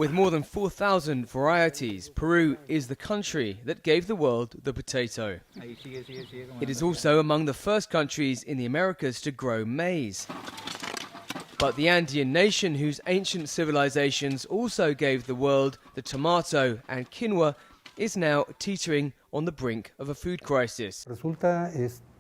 With more than 4,000 varieties, Peru is the country that gave the world the potato. It is also among the first countries in the Americas to grow maize. But the Andean nation, whose ancient civilizations also gave the world the tomato and quinoa, is now teetering on the brink of a food crisis.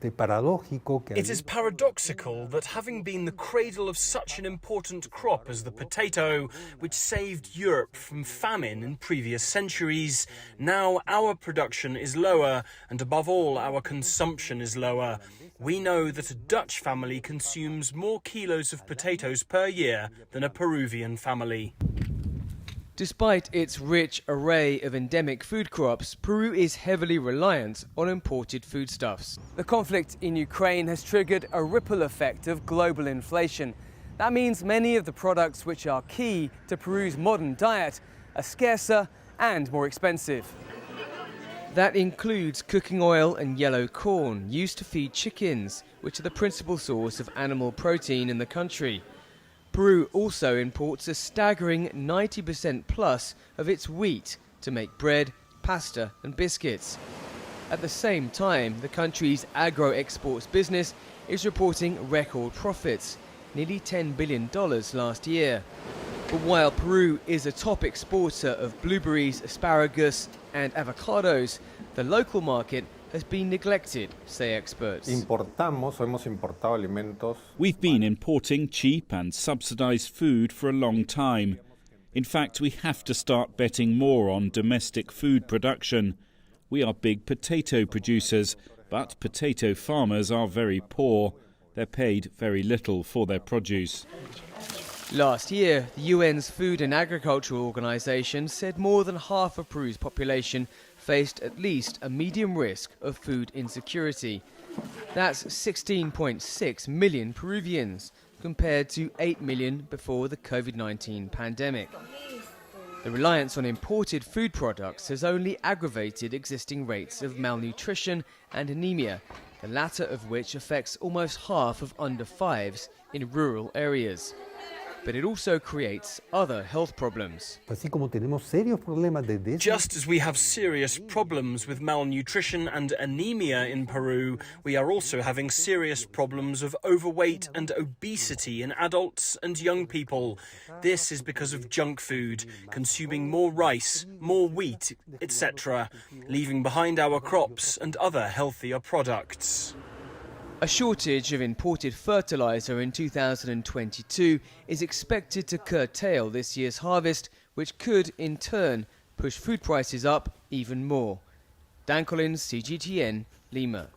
It is paradoxical that having been the cradle of such an important crop as the potato, which saved Europe from famine in previous centuries, now our production is lower and above all our consumption is lower. We know that a Dutch family consumes more kilos of potatoes per year than a Peruvian family. Despite its rich array of endemic food crops, Peru is heavily reliant on imported foodstuffs. The conflict in Ukraine has triggered a ripple effect of global inflation. That means many of the products which are key to Peru's modern diet are scarcer and more expensive. That includes cooking oil and yellow corn used to feed chickens, which are the principal source of animal protein in the country. Peru also imports a staggering 90% plus of its wheat to make bread, pasta and biscuits. At the same time, the country's agro-exports business is reporting record profits, nearly $10 billion last year. But while Peru is a top exporter of blueberries, asparagus and avocados, the local market has been neglected, say experts. We've been importing cheap and subsidized food for a long time. In fact, we have to start betting more on domestic food production. We are big potato producers, but potato farmers are very poor. They're paid very little for their produce. Last year, the UN's Food and Agricultural Organization said more than half of Peru's population faced at least a medium risk of food insecurity. That's 16.6 million Peruvians, compared to 8 million before the COVID-19 pandemic. The reliance on imported food products has only aggravated existing rates of malnutrition and anemia, the latter of which affects almost half of under fives in rural areas. But it also creates other health problems. Just as we have serious problems with malnutrition and anemia in Peru, we are also having serious problems of overweight and obesity in adults and young people. This is because of junk food, consuming more rice, more wheat, etc., leaving behind our crops and other healthier products. A shortage of imported fertilizer in 2022 is expected to curtail this year's harvest, which could, in turn, push food prices up even more. Dan Collins, CGTN, Lima.